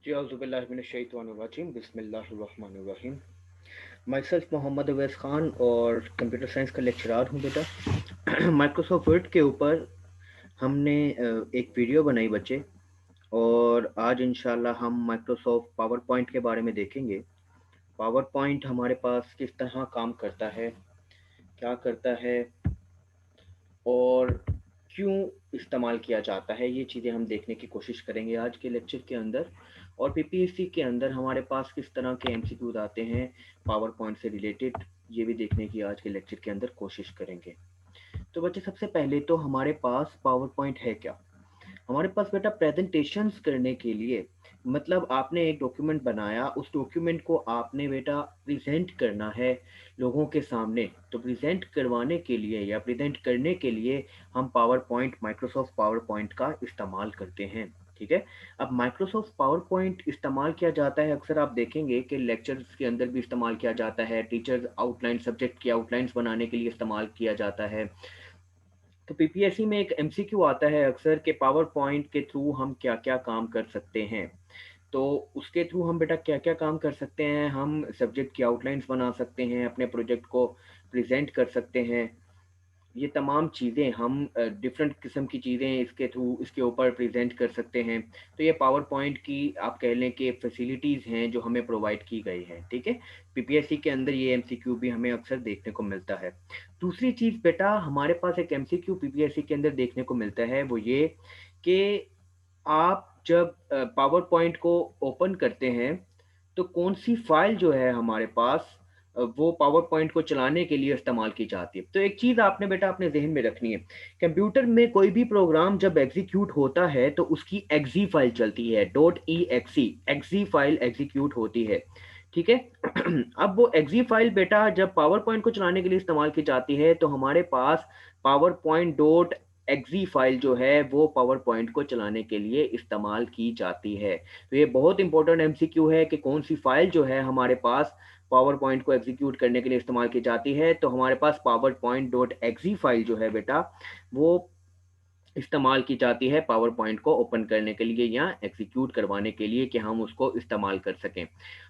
जी औज़ुबिल्लाहिमिनश्शैतानिर्रजीम बिस्मिल्लाहिर्रहमानिर्रहीम। My self Mohammad Awais Khan और computer science का लेक्चरार हूँ बेटा। माइक्रोसॉफ्ट वर्ड के ऊपर हमने एक वीडियो बनाई बच्चे, और आज इंशाल्लाह हम माइक्रोसॉफ्ट पावर पॉइंट के बारे में देखेंगे। पावर पॉइंट हमारे पास किस तरह काम करता है, क्या करता है और क्यों इस्तेमाल किया जाता है, ये चीज़ें हम देखने की कोशिश करेंगे आज के लेक्चर के अंदर। और पीपीएससी के अंदर हमारे पास किस तरह के एमसीक्यूज आते हैं पावर पॉइंट से रिलेटेड, ये भी देखने की आज के लेक्चर के अंदर कोशिश करेंगे। तो बच्चे, सबसे पहले तो हमारे पास पावर पॉइंट है क्या। हमारे पास बेटा प्रेजेंटेशंस करने के लिए, मतलब आपने एक डॉक्यूमेंट बनाया, उस डॉक्यूमेंट को आपने बेटा प्रेजेंट करना है लोगों के सामने। तो प्रेजेंट करवाने के लिए या प्रेजेंट करने के लिए हम power point, Microsoft power point का इस्तेमाल करते हैं। ठीक है। अब माइक्रोसॉफ्ट पावर पॉइंट इस्तेमाल किया जाता है, अक्सर आप देखेंगे कि लेक्चर्स के अंदर भी इस्तेमाल किया जाता है, टीचर्स आउटलाइन, सब्जेक्ट की आउटलाइंस बनाने के लिए इस्तेमाल किया जाता है। तो पीपीएससी में एक एमसीक्यू आता है अक्सर के पावर पॉइंट के थ्रू हम क्या क्या काम कर सकते हैं। तो उसके थ्रू हम बेटा क्या क्या काम कर सकते हैं, हम सब्जेक्ट की आउटलाइंस बना सकते हैं, अपने प्रोजेक्ट को प्रेजेंट कर सकते हैं। ये तमाम चीज़ें हम डिफरेंट किस्म की चीज़ें इसके थ्रू, इसके ऊपर प्रेजेंट कर सकते हैं। तो ये पावर पॉइंट की आप कह लें कि फैसिलिटीज़ हैं जो हमें प्रोवाइड की गई हैं। ठीक है। पीपीएससी के अंदर ये एमसीक्यू भी हमें अक्सर देखने को मिलता है। दूसरी चीज़ बेटा, हमारे पास एक एमसीक्यू पीपीएससी के अंदर देखने को मिलता है, वो ये कि आप जब पावर पॉइंट को ओपन करते हैं तो कौन सी फाइल जो है हमारे पास वो पावर पॉइंट को चलाने के लिए इस्तेमाल की जाती है। तो एक चीज़ आपने बेटा अपने जहन में रखनी है, कंप्यूटर में कोई भी प्रोग्राम जब एग्जीक्यूट होता है तो उसकी एक्जी फाइल चलती है, dot E exe exe file execute होती है। ठीक है। अब वो एक्जी फाइल बेटा जब पावर पॉइंट को चलाने के लिए इस्तेमाल की जाती है तो हमारे पास PowerPoint dot exe file जो है वो पावर पॉइंट को चलाने के लिए इस्तेमाल की जाती है। तो ये बहुत इंपॉर्टेंट एमसीक्यू है कि कौन सी फाइल जो है हमारे पास पावर पॉइंट को एग्जीक्यूट करने के लिए इस्तेमाल की जाती है। तो हमारे पास PowerPoint dot exe file जो है बेटा वो इस्तेमाल की जाती है पावर पॉइंट को ओपन करने के लिए या एग्जीक्यूट करवाने के लिए कि हम उसको इस्तेमाल कर सकें।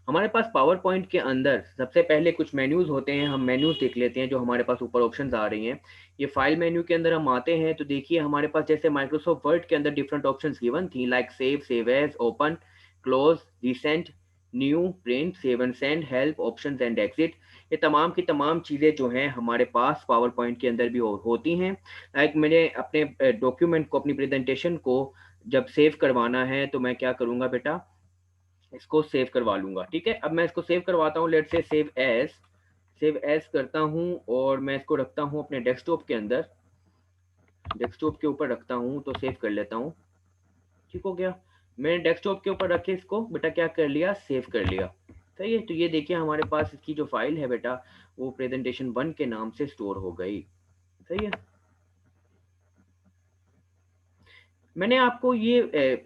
हमारे पास पावर पॉइंट के अंदर सबसे पहले कुछ मेन्यूज़ होते हैं, हम मेन्यूज़ देख लेते हैं जो हमारे पास ऊपर ऑप्शंस आ रही हैं। ये फाइल मेन्यू के अंदर हम आते हैं तो देखिए हमारे पास जैसे माइक्रोसॉफ्ट वर्ड के अंदर डिफरेंट ऑप्शंस गिवन थी, like save, save as, open, close, recent, new, print, save and send, help, options and exit. ये तमाम की तमाम चीज़ें जो हैं हमारे पास पावर पॉइंट के अंदर भी होती हैं। लाइक मैंने अपने डॉक्यूमेंट को, अपनी प्रेजेंटेशन को जब सेव करवाना है तो मैं क्या करूँगा बेटा, इसको सेव करवा लूँगा। ठीक है। अब मैं इसको सेव करवाता हूँ, लेट्स से सेव एज़ करता हूँ और मैं इसको रखता हूँ अपने डेस्कटॉप के अंदर, डेस्कटॉप के ऊपर रखता हूँ तो सेव कर लेता हूँ। ठीक हो गया। मैंने डेस्कटॉप के ऊपर रखे इसको बेटा, क्या कर लिया, सेव कर लिया। सही है। तो ये देखिए हमारे पास इसकी जो फाइल है बेटा वो प्रेजेंटेशन 1 के नाम से स्टोर हो गई। सही है। मैंने आपको ये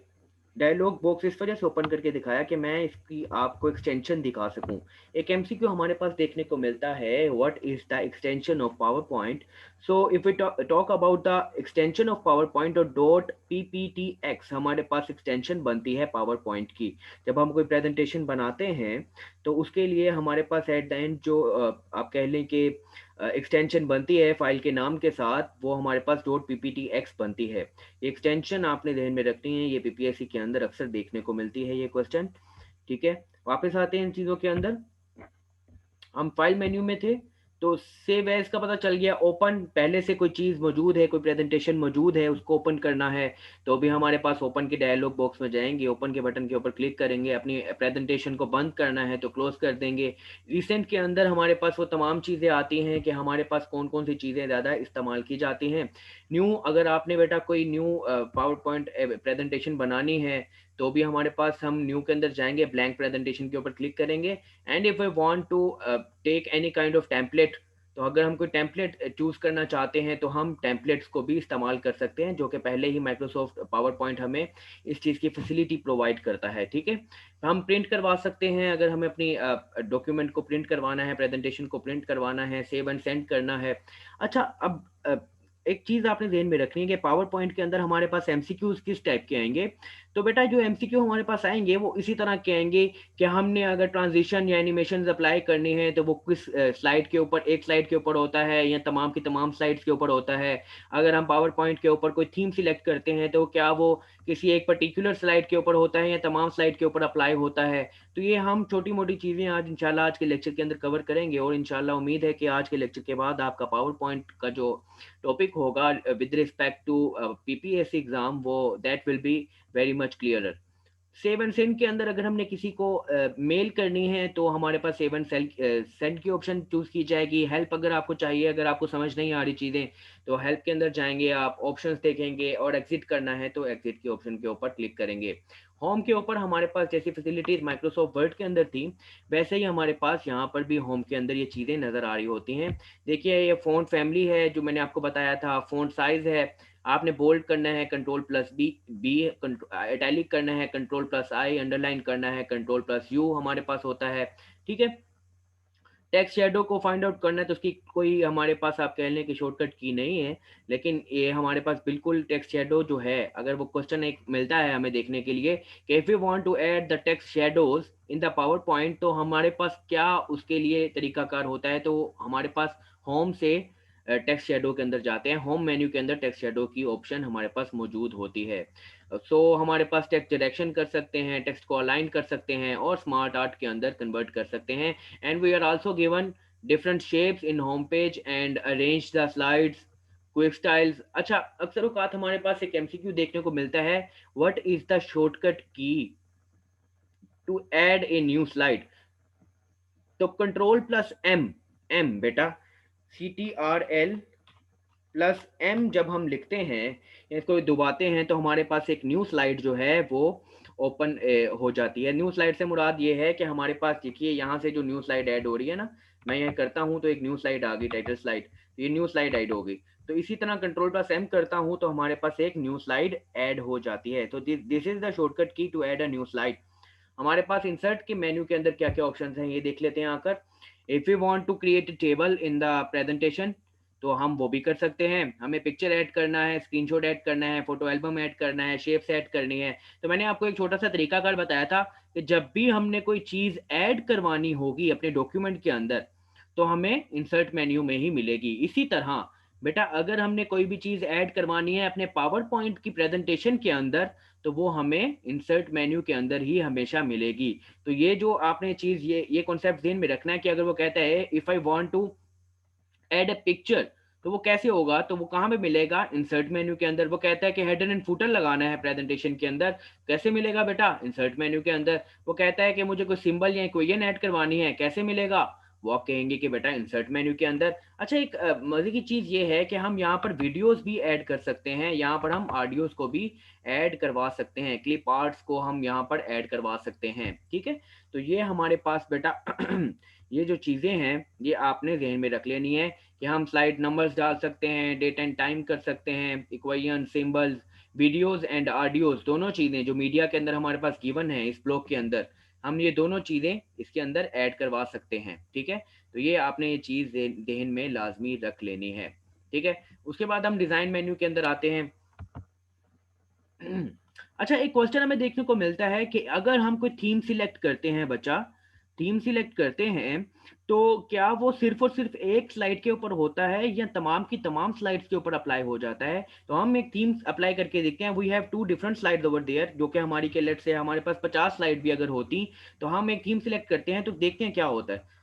डायलॉग बॉक्स इस वजह से ओपन करके दिखाया कि मैं इसकी आपको एक्सटेंशन दिखा सकूं। एक एमसीक्यू हमारे पास देखने को मिलता है, what is the extension of PowerPoint. So if we talk about the extension of PowerPoint और डॉट पीपीटीएक्स, हमारे पास एक्सटेंशन बनती है पावर पॉइंट की। जब हम कोई प्रेजेंटेशन बनाते हैं तो उसके लिए हमारे पास एट द एंड जो आप कह लें कि एक्सटेंशन बनती है फाइल के नाम के साथ, वो हमारे पास डॉट पीपीटीएक्स बनती है। एक्सटेंशन आपने ध्यान में रखनी है, ये पीपीएससी के अंदर अक्सर देखने को मिलती है ये क्वेश्चन। ठीक है। वापस आते हैं इन चीज़ों के अंदर। हम फाइल मेन्यू में थे तो सेव एज का पता चल गया, ओपन, पहले से कोई चीज़ मौजूद है, कोई प्रेजेंटेशन मौजूद है, उसको ओपन करना है तो भी हमारे पास ओपन के डायलॉग बॉक्स में जाएंगे, ओपन के बटन के ऊपर क्लिक करेंगे, अपनी प्रेजेंटेशन को बंद करना है तो क्लोज कर देंगे। रिसेंट के अंदर हमारे पास वो तमाम चीज़ें आती हैं कि हमारे पास कौन कौन सी चीज़ें ज़्यादा इस्तेमाल की जाती हैं। न्यू, अगर आपने बेटा कोई न्यू पावर पॉइंट प्रेजेंटेशन बनानी है तो भी हमारे पास, हम न्यू के अंदर जाएंगे, ब्लैंक प्रेजेंटेशन के ऊपर क्लिक करेंगे, and if I want to take any kind of template, तो अगर हम कोई टेम्पलेट चूज करना चाहते हैं तो हम टेम्पलेट्स को भी इस्तेमाल कर सकते हैं, जो कि पहले ही माइक्रोसॉफ्ट पावर पॉइंट हमें इस चीज़ की फैसिलिटी प्रोवाइड करता है। ठीक है। हम प्रिंट करवा सकते हैं, अगर हमें अपनी डॉक्यूमेंट को प्रिंट करवाना है, प्रेजेंटेशन को प्रिंट करवाना है, सेव एंड सेंड करना है। अच्छा, अब एक चीज़ आपने ध्यान में रखनी है कि पावर पॉइंट के अंदर हमारे पास एमसीक्यूज किस टाइप के आएंगे। तो बेटा जो एमसीक्यू हमारे पास आएंगे वो इसी तरह के आएंगे कि हमने अगर ट्रांजिशन या एनिमेशन अप्लाई करनी है तो वो किस स्लाइड के ऊपर, एक स्लाइड के ऊपर होता है या तमाम की तमाम स्लाइड्स के ऊपर होता है। अगर हम पावर पॉइंट के ऊपर कोई थीम सिलेक्ट करते हैं तो क्या वो किसी एक पर्टिकुलर स्लाइड के ऊपर होता है या तमाम स्लाइड के ऊपर अप्लाई होता है। तो ये हम छोटी मोटी चीज़ें आज इंशाल्लाह आज के लेक्चर के अंदर कवर करेंगे, और इंशाल्लाह उम्मीद है कि आज के लेक्चर के बाद आपका पावर पॉइंट का जो टॉपिक होगा with respect to PPSC exam, वो that will be very much clearer. Save and send के अंदर अगर हमने किसी को मेल करनी है तो हमारे पास सेव एंड सेंड की ऑप्शन चूज की जाएगी। हेल्प अगर आपको चाहिए, अगर आपको समझ नहीं आ रही चीज़ें, तो हेल्प के अंदर जाएंगे, आप ऑप्शंस देखेंगे और एग्जिट करना है तो एग्जिट के ऑप्शन के ऊपर क्लिक करेंगे। होम के ऊपर हमारे पास जैसी फैसिलिटीज माइक्रोसॉफ्ट वर्ड के अंदर थी, वैसे ही हमारे पास यहाँ पर भी होम के अंदर ये चीज़ें नज़र आ रही होती हैं। देखिए ये फ़ॉन्ट फैमिली है जो मैंने आपको बताया था, फ़ॉन्ट साइज़ है, आपने बोल्ड करना है control plus B, B italic करना है कंट्रोल प्लस आई, अंडरलाइन करना है कंट्रोल प्लस यू हमारे पास होता है। ठीक है, टेक्स्ट शेडो को फाइंड आउट करना है तो उसकी कोई हमारे पास आप कह लें कि शॉर्टकट की नहीं है, लेकिन ये हमारे पास बिल्कुल टेक्स्ट शेडो जो है, अगर वो क्वेश्चन एक मिलता है हमें देखने के लिए कि if you want to add the text shadows in the PowerPoint, तो हमारे पास क्या उसके लिए तरीकाकार होता है। तो हमारे पास होम से टेक्स्ट शेडो के अंदर जाते हैं, होम मेन्यू के अंदर टेक्स्ट शेडो की ऑप्शन हमारे पास मौजूद होती है। हमारे पास टेक्स्ट डायरेक्शन कर सकते हैं, टेक्स्ट को अलाइन कर सकते हैं और स्मार्ट आर्ट के अंदर कन्वर्ट कर सकते हैं। And we are also given different shapes in home page and arrange the slides, quick styles. अच्छा, अक्सर औकात हमारे पास एक एमसीक्यू देखने को मिलता है, what is the shortcut key to add a new slide. तो कंट्रोल प्लस एम, एम बेटा CTRL प्लस एम जब हम लिखते हैं या इसको दबाते हैं तो हमारे पास एक न्यू स्लाइड जो है वो ओपन हो जाती है। न्यू स्लाइड से मुराद ये है कि हमारे पास देखिए यहाँ से जो न्यू स्लाइड ऐड हो रही है ना, मैं ये करता हूँ तो एक न्यू स्लाइड आ गई, टाइटल स्लाइड, तो ये न्यू स्लाइड ऐड हो गई। तो इसी तरह कंट्रोल प्लस एम करता हूँ तो हमारे पास एक न्यू स्लाइड ऐड हो जाती है। तो this is the shortcut key to add a new slide. हमारे पास इंसर्ट के मेन्यू के अंदर क्या क्या ऑप्शन हैं ये देख लेते हैं आकर। If you want to create a table in the presentation, तो हम वो भी कर सकते हैं। हमें पिक्चर ऐड करना है, स्क्रीनशॉट ऐड करना है, फोटो एल्बम ऐड करना है, शेप्स ऐड करनी है, तो मैंने आपको एक छोटा सा तरीकाकार बताया था कि जब भी हमने कोई चीज़ ऐड करवानी होगी अपने डॉक्यूमेंट के अंदर तो हमें इंसर्ट मेन्यू में ही मिलेगी। इसी तरह बेटा अगर हमने कोई भी चीज़ ऐड करवानी है अपने पावर पॉइंट की प्रेजेंटेशन के अंदर तो वो हमें इंसर्ट मेन्यू के अंदर ही हमेशा मिलेगी। तो ये जो आपने चीज़ ये कॉन्सेप्ट ध्यान में रखना है कि अगर वो कहता है if I want to add a picture, तो वो कैसे होगा, तो वो कहाँ पे मिलेगा, इंसर्ट मेन्यू के अंदर। वो कहता है कि हेडर एंड फुटर लगाना है प्रेजेंटेशन के अंदर, कैसे मिलेगा बेटा, इंसर्ट मेन्यू के अंदर। वो कहता है कि मुझे कोई सिंबल या इक्वेशन ऐड करवानी है, कैसे मिलेगा, वो आप कहेंगे कि बेटा इंसर्ट मेन्यू के अंदर। अच्छा, एक मजे की चीज़ ये है कि हम यहाँ पर वीडियोस भी ऐड कर सकते हैं, यहाँ पर हम ऑडियोज को भी ऐड करवा सकते हैं, क्लिप आर्ट्स को हम यहाँ पर ऐड करवा सकते हैं। ठीक है, तो ये हमारे पास बेटा ये जो चीज़ें हैं ये आपने जहन में रख लेनी है कि हम स्लाइड नंबर्स डाल सकते हैं, डेट एंड टाइम कर सकते हैं, equation, symbols, videos and audios, दोनों चीज़ें जो मीडिया के अंदर हमारे पास गिवन है इस ब्लॉक के अंदर, हम ये दोनों चीज़ें इसके अंदर ऐड करवा सकते हैं। ठीक है, तो ये आपने ये चीज़ जहन में लाजमी रख लेनी है। ठीक है, उसके बाद हम डिज़ाइन मेन्यू के अंदर आते हैं। अच्छा, एक क्वेश्चन हमें देखने को मिलता है कि अगर हम कोई थीम सिलेक्ट करते हैं बच्चा, थीम सिलेक्ट करते हैं तो क्या वो सिर्फ और सिर्फ एक स्लाइड के ऊपर होता है या तमाम की तमाम स्लाइड्स के ऊपर अप्लाई हो जाता है। तो हम एक थीम अप्लाई करके देखते हैं। We have two different slides over there, जो कि हमारी के लेट से हमारे पास 50 स्लाइड भी अगर होती तो हम एक थीम सिलेक्ट करते हैं तो देखते हैं क्या होता है।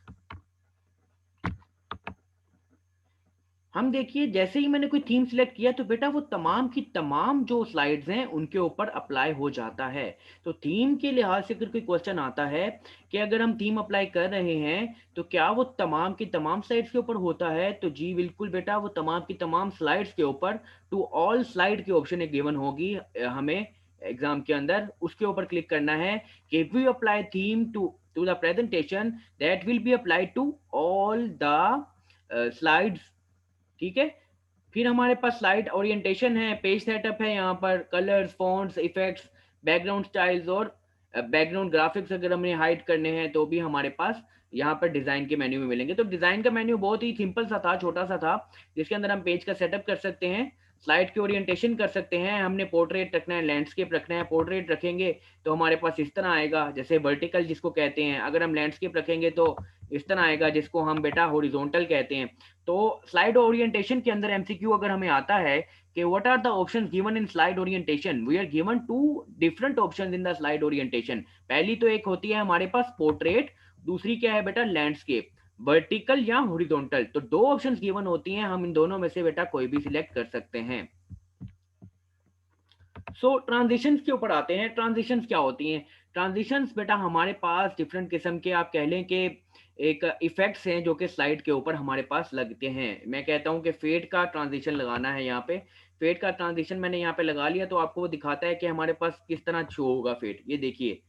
हम देखिए जैसे ही मैंने कोई थीम सिलेक्ट किया तो बेटा वो तमाम की तमाम जो स्लाइड्स हैं उनके ऊपर अप्लाई हो जाता है। तो थीम के लिहाज से अगर कोई क्वेश्चन आता है कि अगर हम थीम अप्लाई कर रहे हैं तो क्या वो तमाम की तमाम स्लाइड्स के ऊपर होता है, तो जी बिल्कुल बेटा, वो तमाम की तमाम स्लाइड्स के ऊपर टू ऑल स्लाइड की ऑप्शन एक गिवन होगी हमें एग्जाम के अंदर, उसके ऊपर क्लिक करना है कि we apply theme to the presentation that will be applied to all the slides. ठीक है, फिर हमारे पास स्लाइड ओरिएंटेशन है, पेज सेटअप है, यहाँ पर colours, fonts, effects, background styles और बैकग्राउंड ग्राफिक्स अगर हमने हाइड करने हैं तो भी हमारे पास यहाँ पर डिज़ाइन के मेन्यू में मिलेंगे। तो डिज़ाइन का मेन्यू बहुत ही सिंपल सा था, छोटा सा था, जिसके अंदर हम पेज का सेटअप कर सकते हैं। स्लाइड की ओरिएंटेशन कर सकते हैं। हमने पोर्ट्रेट रखना है, लैंडस्केप रखना है। पोर्ट्रेट रखेंगे तो हमारे पास इस तरह आएगा, जैसे वर्टिकल जिसको कहते हैं। अगर हम लैंडस्केप रखेंगे तो इस तरह आएगा, जिसको हम बेटा हॉरिजॉन्टल कहते हैं। तो स्लाइड ओरिएंटेशन के अंदर एमसीक्यू अगर हमें आता है कि what are the options given in slide orientation, we are given two different options in the slide orientation. पहली तो एक होती है हमारे पास पोर्ट्रेट, दूसरी क्या है बेटा लैंडस्केप, वर्टिकल या हॉरिजॉन्टल। तो दो ऑप्शंस गिवन होती हैं, हम इन दोनों में से बेटा कोई भी सिलेक्ट कर सकते हैं। सो ट्रांजिशंस के ऊपर आते हैं। ट्रांजिशंस क्या होती हैं? ट्रांजिशंस बेटा हमारे पास डिफरेंट किस्म के, आप कह लें कि एक इफेक्ट्स हैं जो कि स्लाइड के ऊपर हमारे पास लगते हैं। मैं कहता हूं कि फेड का ट्रांजिशन लगाना है यहाँ पे। फेड का ट्रांजिशन मैंने यहाँ पे लगा लिया, तो आपको वो दिखाता है कि हमारे पास किस तरह शो होगा फेड। ये देखिए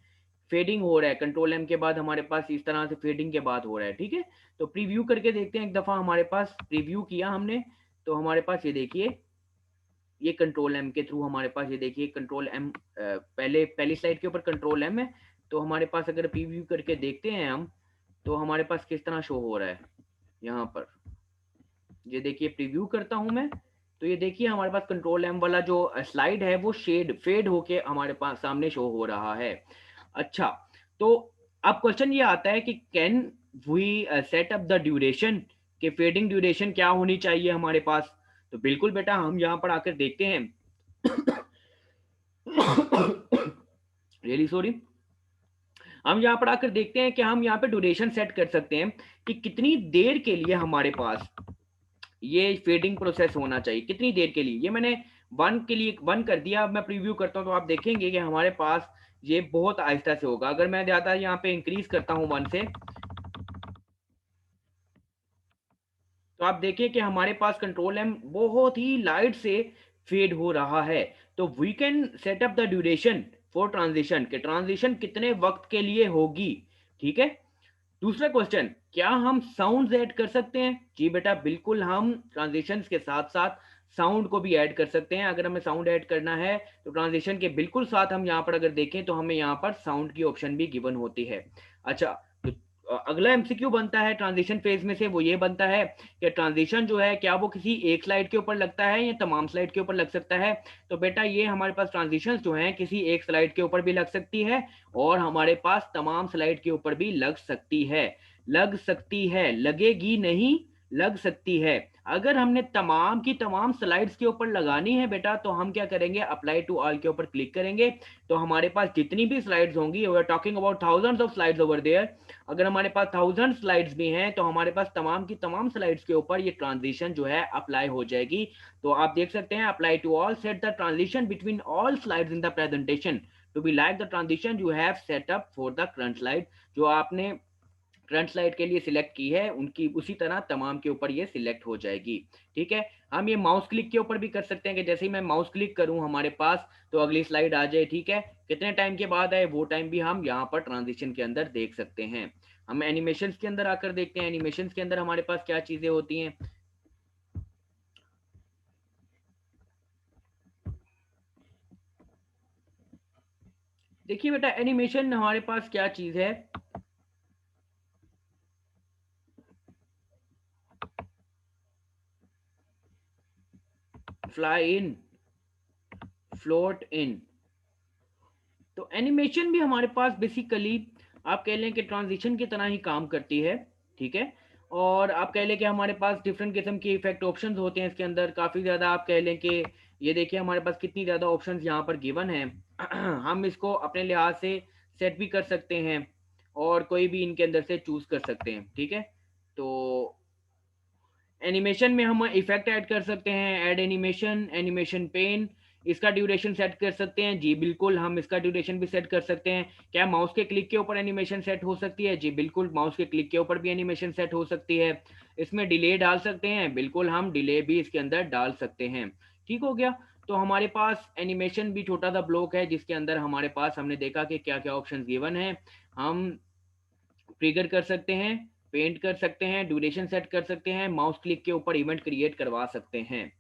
फेडिंग हो रहा है, कंट्रोल एम के बाद हमारे पास इस तरह से फेडिंग के बाद हो रहा है, ठीक है। तो प्रीव्यू करके देखते हैं एक दफा। हमारे पास प्रीव्यू किया हमने, तो हमारे पास ये देखिए, ये कंट्रोल एम के थ्रू हमारे पास ये देखिए कंट्रोल एम, पहले पहली स्लाइड के ऊपर कंट्रोल एम है। तो हमारे पास अगर प्रीव्यू करके देखते हैं हम, तो हमारे पास किस तरह शो हो रहा है यहाँ पर। ये देखिए प्रीव्यू करता हूं मैं, तो ये देखिए हमारे पास कंट्रोल एम वाला जो स्लाइड है वो फेड होके हमारे पास सामने शो हो रहा है। अच्छा, तो अब क्वेश्चन ये आता है कि can we set up the duration, कि फेडिंग ड्यूरेशन क्या होनी चाहिए हमारे पास। तो बिल्कुल बेटा हम यहाँ पर आकर देखते हैं। Really sorry. हम यहाँ पर आकर देखते हैं कि हम यहाँ पे ड्यूरेशन सेट कर सकते हैं कि कितनी देर के लिए हमारे पास ये फेडिंग प्रोसेस होना चाहिए, कितनी देर के लिए। ये मैंने 1 के लिए 1 कर दिया। अब मैं प्रीव्यू करता हूँ तो आप देखेंगे कि हमारे पास ये बहुत आहिस्ता से होगा। अगर मैं ज्यादा यहाँ पे इंक्रीज करता हूँ 1 से, तो आप देखिए कि हमारे पास कंट्रोल एम बहुत ही लाइट से फेड हो रहा है। तो we can set up the duration for transition, के ट्रांजिशन कितने वक्त के लिए होगी, ठीक है। दूसरा क्वेश्चन, क्या हम साउंड ऐड कर सकते हैं? जी बेटा बिल्कुल, हम ट्रांजिशन के साथ साथ साउंड को भी ऐड कर सकते हैं। अगर हमें साउंड ऐड करना है तो ट्रांजिशन के बिल्कुल साथ हम यहाँ पर अगर देखें तो हमें यहाँ पर साउंड की ऑप्शन भी गिवन होती है। अच्छा, तो अगला एमसीक्यू बनता है ट्रांजिशन फेज में से, वो ये बनता है कि ट्रांजिशन जो है क्या वो किसी एक स्लाइड के ऊपर लगता है या तमाम स्लाइड के ऊपर लग सकता है। तो बेटा ये हमारे पास ट्रांजिशन जो है किसी एक स्लाइड के ऊपर भी लग सकती है और हमारे पास तमाम स्लाइड के ऊपर भी लग सकती है। लग सकती है, लगेगी नहीं, लग सकती है। अगर हमने तमाम की तमाम स्लाइड्स के ऊपर लगानी है बेटा, तो हम क्या करेंगे, अप्लाई टू ऑल के ऊपर क्लिक करेंगे। तो हमारे पास जितनी भी स्लाइड्स होंगी, we are talking about thousands of slides over there, अगर हमारे पास 1000 स्लाइड्स भी हैं तो हमारे पास तमाम की तमाम स्लाइड्स के ऊपर ये ट्रांजिशन जो है अप्लाई हो जाएगी। तो आप देख सकते हैं, apply to all, set the transition between all slides in the presentation to be like the transition you have set up for the current slide. जो आपने करंट स्लाइड के लिए सिलेक्ट की है उनकी उसी तरह तमाम के ऊपर ये सिलेक्ट हो जाएगी, ठीक है। हम ये माउस क्लिक के ऊपर भी कर सकते हैं कि जैसे ही मैं माउस क्लिक करूं हमारे पास तो अगली स्लाइड आ जाए, ठीक है। कितने टाइम के बाद आए वो टाइम भी हम यहाँ पर ट्रांजिशन के अंदर देख सकते हैं। हम एनिमेशन के अंदर आकर देखते हैं, एनिमेशन के अंदर हमारे पास क्या चीजें होती हैं। देखिए बेटा एनिमेशन हमारे पास क्या चीज है। Fly in, float in. तो एनिमेशन भी हमारे पास बेसिकली आप कह लें कि ट्रांजिशन की तरह ही काम करती है, ठीक है। और आप कह लें कि हमारे पास डिफरेंट किस्म के इफेक्ट ऑप्शंस होते हैं इसके अंदर काफ़ी ज़्यादा। आप कह लें कि ये देखिए हमारे पास कितनी ज़्यादा ऑप्शंस यहाँ पर गिवन हैं। हम इसको अपने लिहाज से सेट भी कर सकते हैं और कोई भी इनके अंदर से चूज़ कर सकते हैं, ठीक है। तो एनिमेशन में हम इफेक्ट ऐड कर सकते हैं, ऐड एनिमेशन, एनिमेशन पेन, इसका ड्यूरेशन सेट कर सकते हैं। जी बिल्कुल, हम इसका ड्यूरेशन भी सेट कर सकते हैं। क्या माउस के क्लिक के ऊपर एनिमेशन सेट हो सकती है? जी बिल्कुल, माउस के क्लिक के ऊपर भी एनिमेशन सेट हो सकती है। इसमें डिले डाल सकते हैं, बिल्कुल हम डिले भी इसके अंदर डाल सकते हैं, ठीक हो गया। तो हमारे पास एनिमेशन भी छोटा सा ब्लॉक है जिसके अंदर हमारे पास हमने देखा कि क्या क्या ऑप्शन गिवन है। हम ट्रिगर कर सकते हैं, पेंट कर सकते हैं, ड्यूरेशन सेट कर सकते हैं, माउस क्लिक के ऊपर इवेंट क्रिएट करवा सकते हैं।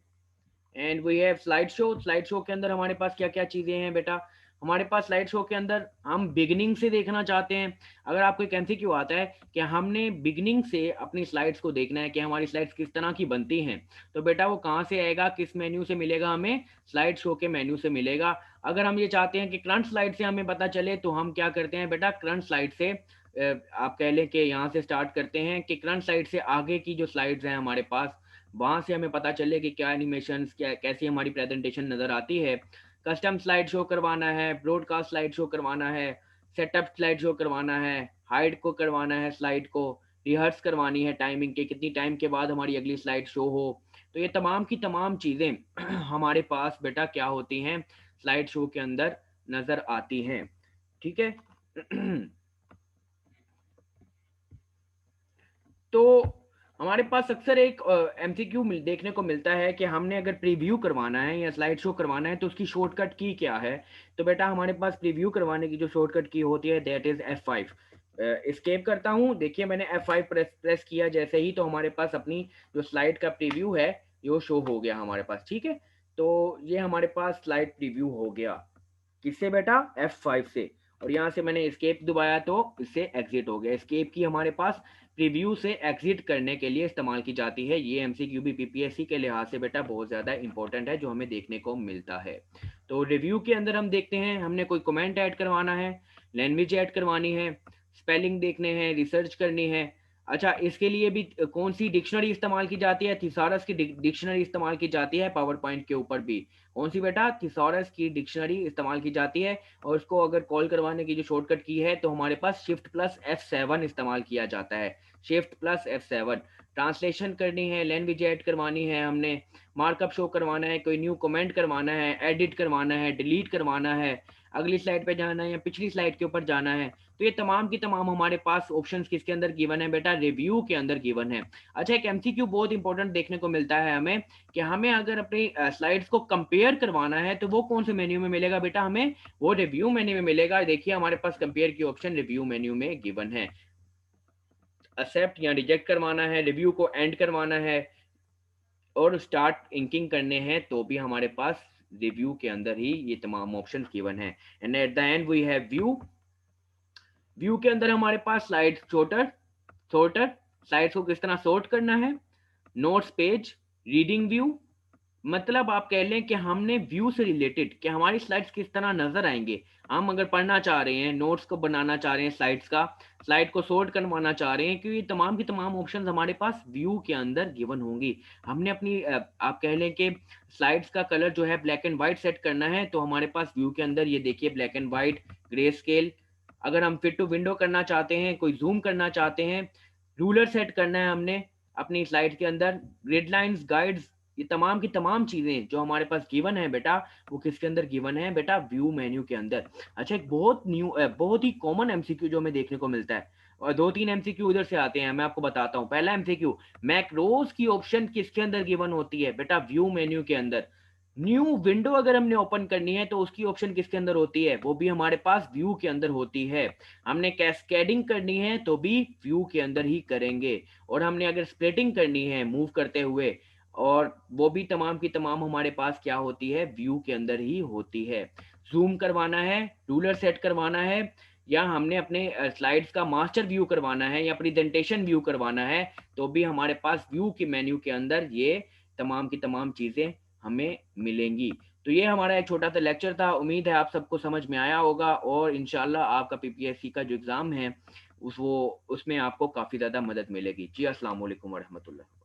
And we have slide show. Slide show के अंदर हमारे पास क्या क्या चीजें हैं बेटा। हमारे पास स्लाइड शो के अंदर हम बिगिनिंग से देखना चाहते हैं। अगर आपको एक एमसीक्यू आता है कि हमने बिगिनिंग से अपनी स्लाइड्स को देखना है कि हमारी स्लाइड्स किस तरह की बनती हैं, तो बेटा वो कहाँ से आएगा, किस मेन्यू से मिलेगा, हमें स्लाइड शो के मेन्यू से मिलेगा। अगर हम ये चाहते हैं कि करंट स्लाइड से हमें पता चले, तो हम क्या करते हैं बेटा, करंट स्लाइड से आप कह लें कि यहाँ से स्टार्ट करते हैं कि करंट स्लाइड से आगे की जो स्लाइड्स हैं हमारे पास, वहाँ से हमें पता चले कि क्या एनिमेशंस, क्या कैसी हमारी प्रेजेंटेशन नज़र आती है। कस्टम स्लाइड शो करवाना है, ब्रॉडकास्ट स्लाइड शो करवाना है, सेटअप स्लाइड शो करवाना है, हाइड को करवाना है, स्लाइड को रिहर्स करवानी है टाइमिंग के कितनी टाइम के बाद हमारी अगली स्लाइड शो हो। तो ये तमाम की तमाम चीज़ें हमारे पास बेटा क्या होती हैं, स्लाइड शो के अंदर नज़र आती हैं। ठीक है। तो हमारे पास अक्सर एक एमसीक्यू देखने को मिलता है कि हमने अगर प्रीव्यू करवाना है या स्लाइड शो करवाना है तो उसकी शॉर्टकट की क्या है। तो बेटा हमारे पास प्रीव्यू करवाने की जो शॉर्टकट की होती है दैट इज F5। एस्केप करता हूँ, देखिए मैंने F5 प्रेस किया जैसे ही, तो हमारे पास अपनी जो स्लाइड का प्रीव्यू है ये शो हो गया हमारे पास। ठीक है, तो ये हमारे पास स्लाइड प्रीव्यू हो गया किससे बेटा, F5 से। और यहाँ से मैंने एस्केप दबाया तो इससे एग्जिट हो गया। एस्केप की हमारे पास प्रीव्यू से एग्जिट करने के लिए इस्तेमाल की जाती है। ये एमसीक्यू भी पीपीएससी के लिहाज से बेटा बहुत ज़्यादा इंपॉर्टेंट है, जो हमें देखने को मिलता है। तो रिव्यू के अंदर हम देखते हैं हमने कोई कमेंट ऐड करवाना है, लैंग्वेज ऐड करवानी है, स्पेलिंग देखने हैं, रिसर्च करनी है। अच्छा, इसके लिए भी कौन सी डिक्शनरी इस्तेमाल की जाती है, थिसारस की डिक्शनरी इस्तेमाल की जाती है। पावर पॉइंट के ऊपर भी कौन सी बेटा, थिसारस की डिक्शनरी इस्तेमाल की जाती है। और उसको अगर कॉल करवाने की जो शॉर्टकट की है तो हमारे पास शिफ्ट प्लस F7 इस्तेमाल किया जाता है। Shift plus F7। ट्रांसलेशन करनी है, लैंग्वेज ऐड करवानी है, हमने मार्कअप शो करवाना है, कोई न्यू कमेंट करवाना है, एडिट करवाना है, डिलीट करवाना है, अगली स्लाइड पे जाना है या पिछली स्लाइड के ऊपर जाना है। तो ये तमाम की तमाम हमारे पास ऑप्शंस किसके अंदर गिवन है बेटा, रिव्यू के अंदर गिवन है। अच्छा, एक एमसीक्यू बहुत इंपॉर्टेंट देखने को मिलता है हमें कि हमें अगर अपनी स्लाइड्स को कंपेयर करवाना है तो वो कौन से मेन्यू में मिलेगा बेटा, हमें वो रिव्यू मेन्यू में मिलेगा। देखिए हमारे पास कंपेयर की ऑप्शन रिव्यू मेन्यू में गिवन है। एक्सेप्ट या रिजेक्ट करवाना है, रिव्यू को एंड करवाना है और स्टार्ट इंकिंग करने हैं तो भी हमारे पास रिव्यू के अंदर ही ये तमाम ऑप्शन गिवन है। And at the end we have view. View के अंदर हमारे पास स्लाइड सॉर्टर, स्लाइड्स को किस तरह सॉर्ट करना है, नोट्स पेज, रीडिंग व्यू। मतलब आप कह लें कि हमने व्यू से रिलेटेड कि हमारी स्लाइड्स किस तरह नजर आएंगे। हम अगर पढ़ना चाह रहे हैं, नोट्स को बनाना चाह रहे हैं, स्लाइड्स का स्लाइड को सॉर्ट करवाना चाह रहे हैं, क्योंकि तमाम की तमाम ऑप्शंस हमारे पास व्यू के अंदर गिवन होंगी। हमने अपनी आप कह लें कि स्लाइड्स का कलर जो है ब्लैक एंड व्हाइट सेट करना है, तो हमारे पास व्यू के अंदर ये देखिए black and white, grey scale. अगर हम फिट टू विंडो करना चाहते हैं, कोई जूम करना चाहते हैं, रूलर सेट करना है हमने अपनी स्लाइड के अंदर, ग्रिड लाइंस, गाइड्स, ये तमाम की तमाम चीजें जो हमारे पास गिवन है बेटा, वो किसके अंदर गिवन है बेटा, व्यू मेन्यू के अंदर। अच्छा, एक बहुत ही कॉमन एमसीक्यू जो हमें देखने को मिलता है, और दो तीन एमसीक्यू उधर से आते हैं, मैं आपको बताता हूँ। पहला एमसीक्यू, मैक्रोज की ऑप्शन किसके अंदर गिवन होती है बेटा, व्यू मेन्यू के अंदर। न्यू विंडो अगर हमने ओपन करनी है तो उसकी ऑप्शन किसके अंदर होती है, वो भी हमारे पास व्यू के अंदर होती है। हमने कैस्केडिंग करनी है तो भी व्यू के अंदर ही करेंगे। और हमने अगर स्प्लिटिंग करनी है मूव करते हुए, और वो भी तमाम की तमाम हमारे पास क्या होती है, व्यू के अंदर ही होती है। जूम करवाना है, रूलर सेट करवाना है, या हमने अपने स्लाइड्स का मास्टर व्यू करवाना है या प्रेजेंटेशन व्यू करवाना है, तो भी हमारे पास व्यू के मेन्यू के अंदर ये तमाम की तमाम चीज़ें हमें मिलेंगी। तो ये हमारा एक छोटा सा लेक्चर था, उम्मीद है आप सबको समझ में आया होगा, और इंशाल्लाह आपका पीपीएससी का जो एग्ज़ाम है उसमें आपको काफ़ी ज़्यादा मदद मिलेगी। जी अस्सलाम वालेकुम वरहमतुल्लाह।